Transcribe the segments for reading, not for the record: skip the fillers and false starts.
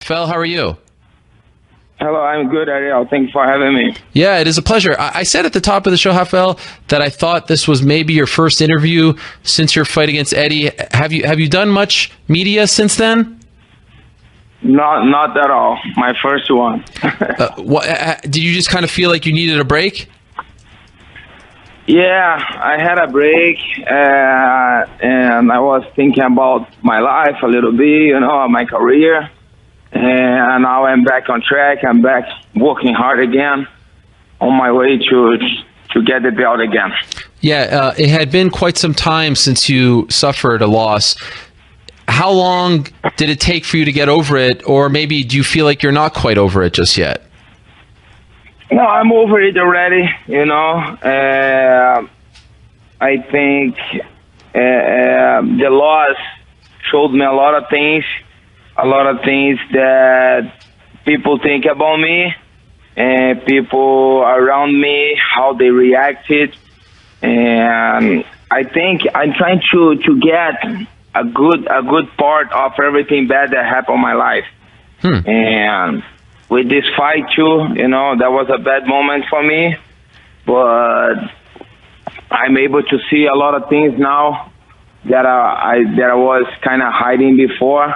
Fel, how are you? Hello, I'm good, Ariel. Thank you for having me. Yeah, it is a pleasure. I said at the top of the show, Rafael, that I thought this was maybe your first interview since your fight against Eddie. Have you done much media since then? Not at all. My first one. Did you just kind of feel like you needed a break? Yeah, I had a break, and I was thinking about my life a little bit, my career. And now I'm back on track. I'm back working hard again, on my way to get the belt again. Yeah, it had been quite some time since you suffered a loss. How long did it take for you to get over it, or maybe do you feel like you're not quite over it just yet? No, I'm over it already. I think the loss showed me a lot of things that people think about me and people around me, how they reacted. And I think I'm trying to get a good part of everything bad that happened in my life. And with this fight too, that was a bad moment for me, but I'm able to see a lot of things now that I was kind of hiding before.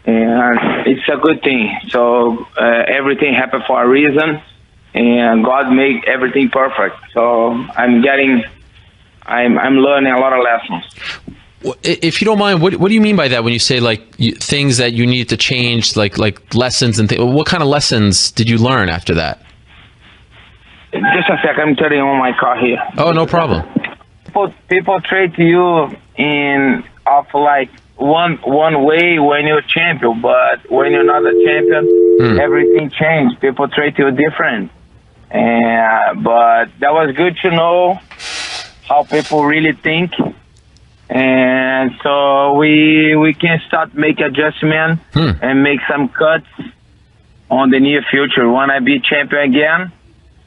And it's a good thing. So everything happened for a reason, and God made everything perfect. So I'm learning a lot of lessons. If you don't mind, what do you mean by that when you say things that you need to change, like lessons and things? What kind of lessons did you learn after that? Just a second, I'm turning on my car here. Oh, no problem. People treat you one way when you're champion, but when you're not a champion, everything changed. People treat you different. But that was good to know how people really think. And so we can start make adjustments and make some cuts on the near future. When I be champion again,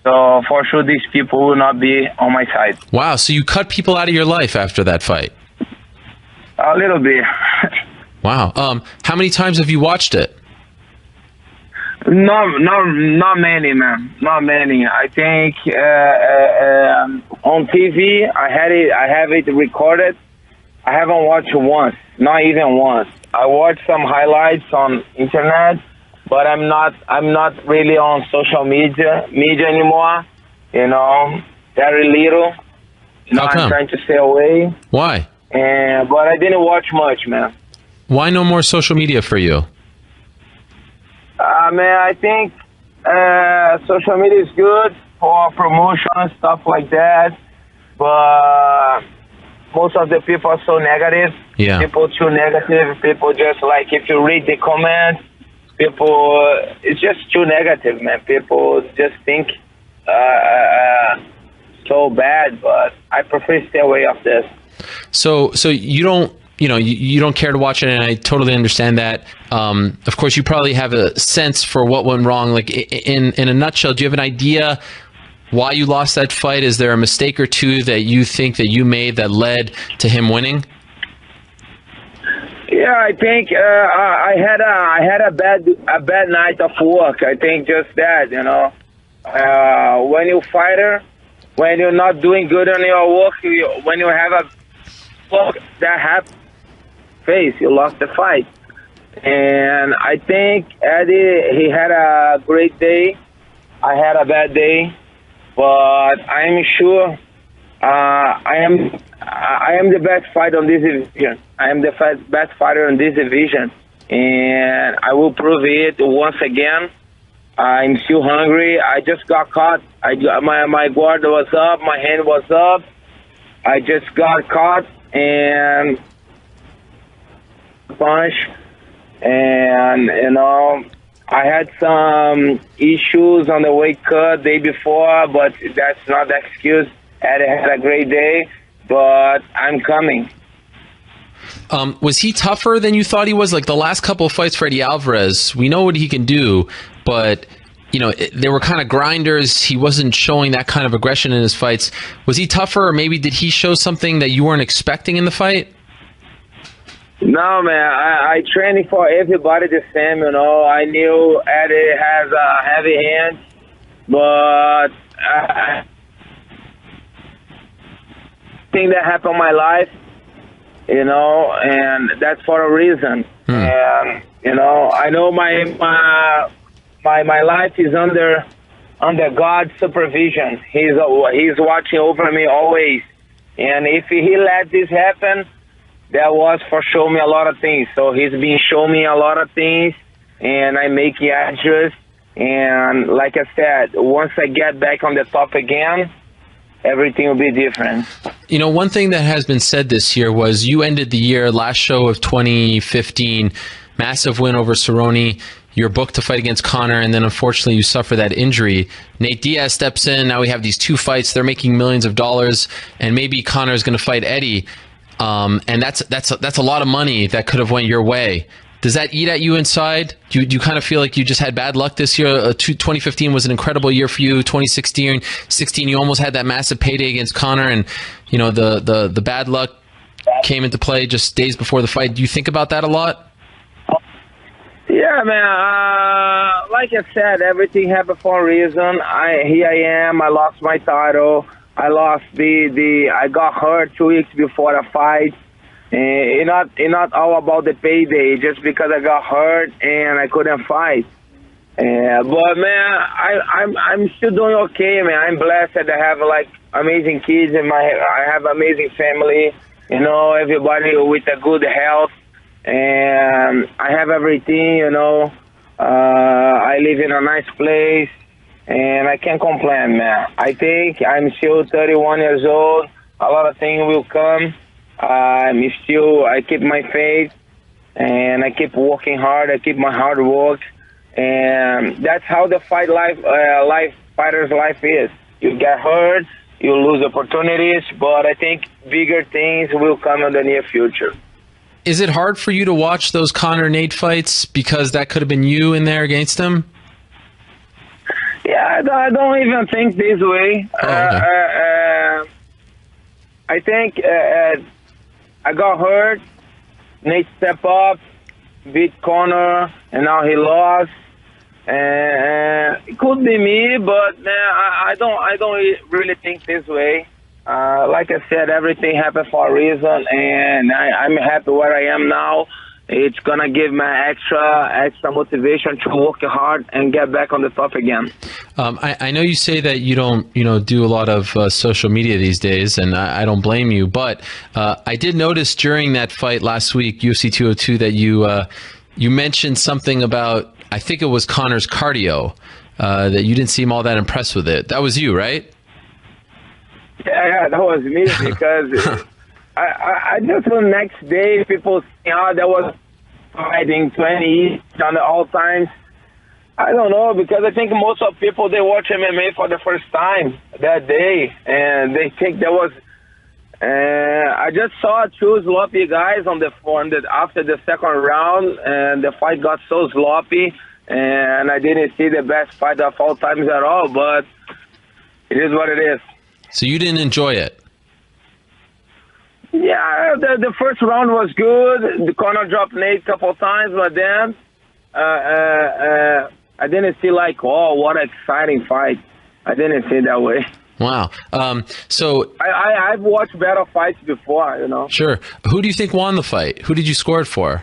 so for sure these people will not be on my side. Wow, so you cut people out of your life after that fight? A little bit. Wow. How many times have you watched it? Not many, man. Not many. I think on TV I have it recorded. I haven't watched it once, not even once. I watched some highlights on internet, but I'm not really on social media anymore. Very little. How come? I'm trying to stay away. Why? But I didn't watch much, man. Why no more social media for you? Man, I think social media is good for promotion and stuff like that, but most of the people are so negative. Yeah. People too negative. People just if you read the comments, it's just too negative, man. People just think so bad, but I prefer to stay away of this. So you don't, you don't care to watch it, and I totally understand that. Of course, you probably have a sense for what went wrong. Like in a nutshell, do you have an idea why you lost that fight? Is there a mistake or two that you think that you made that led to him winning? Yeah, I think I had a bad night of work. I think just that, when you fighter, when you're not doing good on your work, when you have a work that happens, you lost the fight. And I think Eddie, he had a great day. I had a bad day, but I'm sure I am the best fighter on this division. I am the best fighter in this division, and I will prove it once again. I'm still hungry. I just got caught. My guard was up, my hand was up. I just got caught and punch, and I had some issues on the weight cut day before, but that's not the excuse. I had a great day, but I'm coming. Was he tougher than you thought he was? Like the last couple of fights for Eddie Alvarez, we know what he can do, but they were kind of grinders. He wasn't showing that kind of aggression in his fights. Was he tougher, or maybe did he show something that you weren't expecting in the fight? No, man, I training for everybody the same, you know. I knew Eddie has a heavy hand, but thing that happened in my life, you know, and that's for a reason. And you know, I know my life is under God's supervision. He's watching over me always. And if he let this happen, that was for show me a lot of things. So he's been showing me a lot of things, and I make adjust. And like I said, once I get back on the top again, everything will be different. You know, one thing that has been said this year was you ended the year, last show of 2015, massive win over Cerrone. You're booked to fight against Conor, and then unfortunately you suffer that injury. Nate Diaz steps in. Now we have these two fights. They're making millions of dollars, and maybe Conor is going to fight Eddie. And that's a lot of money that could have went your way. Does that eat at you inside? Do you kind of feel like you just had bad luck this year? 2015 was an incredible year for you. 2016, you almost had that massive payday against Conor, and you know the bad luck came into play just days before the fight. Do you think about that a lot? Yeah, man. Like I said, everything happened for a reason. Here I am. I lost my title. I lost I got hurt 2 weeks before the fight. It's not all about the payday, just because I got hurt and I couldn't fight. But man, I'm still doing okay, man. I'm blessed that I have like amazing kids I have amazing family. You know, everybody with a good health, and I have everything. You know, I live in a nice place, and I can't complain, man. I think I'm still 31 years old. A lot of things will come. I keep my faith, and I keep working hard. I keep my hard work, and that's how the fighter's life is. You get hurt, you lose opportunities, but I think bigger things will come in the near future. Is it hard for you to watch those Conor Nate fights because that could have been you in there against him? Yeah, I don't even think this way. Oh, okay. I think I got hurt. Nate stepped up, beat Conor, and now he lost. It could be me, but I don't really think this way. Like I said, everything happened for a reason, and I'm happy where I am now. It's gonna give me extra motivation to work hard and get back on the top again. I know you say that you don't do a lot of social media these days, and I don't blame you. But I did notice during that fight last week, UFC 202, that you mentioned something about, I think it was Conor's cardio, that you didn't seem all that impressed with it. That was you, right? Yeah, that was me, because I just the next day people say, that was fighting 20 on the all times. I don't know, because I think most of people, they watch MMA for the first time that day, and they think there was. I just saw two sloppy guys after the second round, and the fight got so sloppy, and I didn't see the best fight of all times at all. But it is what it is. So you didn't enjoy it? Yeah, the first round was good. The Conor dropped Nate a couple times, but then I didn't see like, oh, what an exciting fight. I didn't see it that way. Wow. So I've watched better fights before, you know. Sure. Who do you think won the fight? Who did you score it for?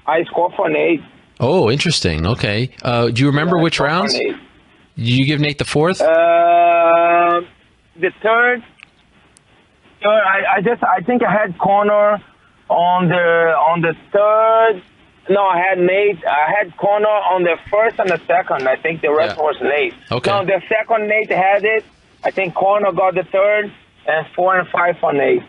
I scored for Nate. Oh, interesting. Okay. Do you remember which rounds? Did you give Nate the fourth? The third. I think I had Conor on the third. No, I had Nate. I had Conor on the first and the second. I think the rest was Nate. Okay. No, the second Nate had it. I think Conor got the third, and 4 and 5 for Nate.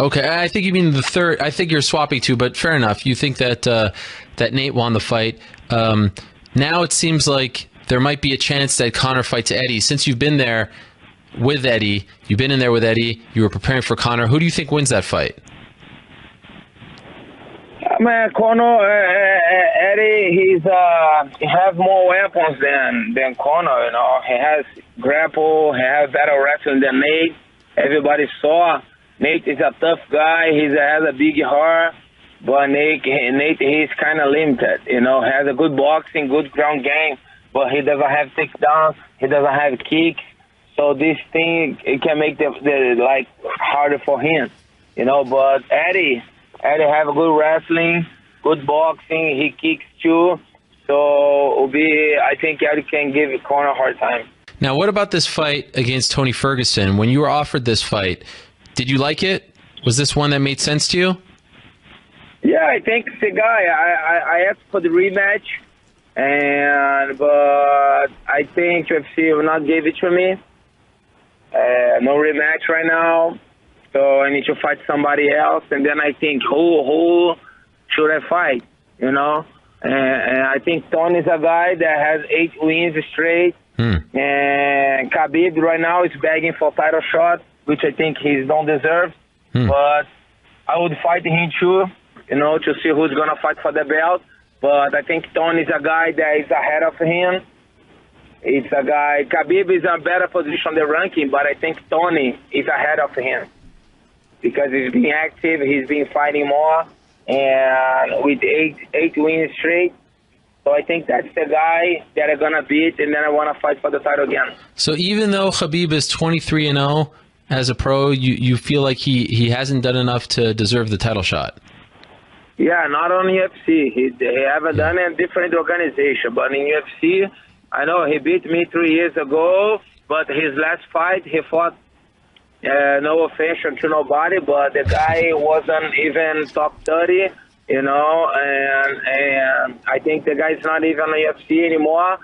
Okay, I think you mean the third. I think you're swapping two, but fair enough. You think that that Nate won the fight. Now it seems like there might be a chance that Conor fights Eddie. Since you've been there with Eddie, you've been in there with Eddie, you were preparing for Conor. Who do you think wins that fight? Man, Conor, Eddie, he has more weapons than Conor. You know, he has grapple, he has better wrestling than Nate. Everybody saw Nate is a tough guy. He has a big heart, but Nate he's kind of limited. You know, has a good boxing, good ground game, but he doesn't have takedowns. He doesn't have kicks. So this thing it can make the like harder for him. You know, but Eddie have a good wrestling, good boxing. He kicks too. So I think Eddie can give Conor a hard time. Now, what about this fight against Tony Ferguson? When you were offered this fight, did you like it? Was this one that made sense to you? Yeah, I think it's the guy. I asked for the rematch, but I think UFC will not give it to me. No rematch right now, so I need to fight somebody else. And then I think, who should I fight? You know, and I think Tony's a guy that has 8 wins straight. And Khabib right now is begging for title shot, which I think he don't deserve. But I would fight him too, you know, to see who's gonna fight for the belt. But I think Tony's a guy that is ahead of him. It's a guy. Khabib is in a better position on the ranking, but I think Tony is ahead of him because he's been active, he's been fighting more, and with eight wins straight. So I think that's the guy that I'm gonna beat, and then I want to fight for the title again. So even though Khabib is 23-0 as a pro, you feel like he hasn't done enough to deserve the title shot? Yeah, not on UFC. He haven't done it in different organization, but in UFC, I know he beat me 3 years ago, but his last fight, he fought, no offense to nobody, but the guy wasn't even top 30, you know, and I think the guy's not even on UFC anymore,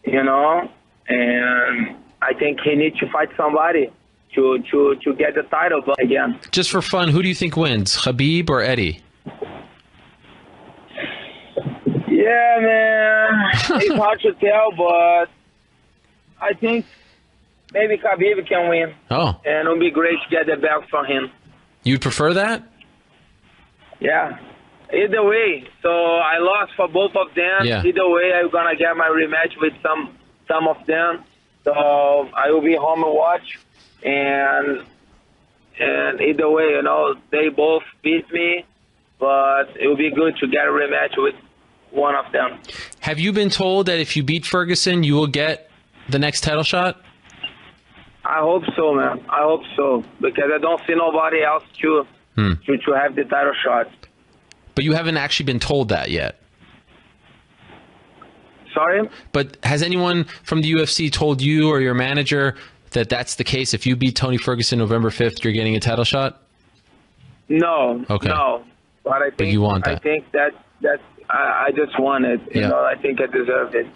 you know, and I think he needs to fight somebody to get the title again. Just for fun, who do you think wins, Khabib or Eddie? Yeah, man, it's hard to tell, but I think maybe Khabib can win. Oh. And it would be great to get the belt from him. You'd prefer that? Yeah. Either way. So I lost for both of them. Yeah. Either way, I'm going to get my rematch with some of them. So I will be home and watch. And either way, you know, they both beat me, but it will be good to get a rematch with one of them. Have you been told that if you beat Ferguson, you will get the next title shot? I hope so, man. I hope so, because I don't see nobody else to have the title shot. But you haven't actually been told that yet. Sorry? But has anyone from the UFC told you or your manager that that's the case? If you beat Tony Ferguson November 5th, you're getting a title shot? No. Okay. No. But I think you want that. I think that I just want it. You know, I think I deserve it.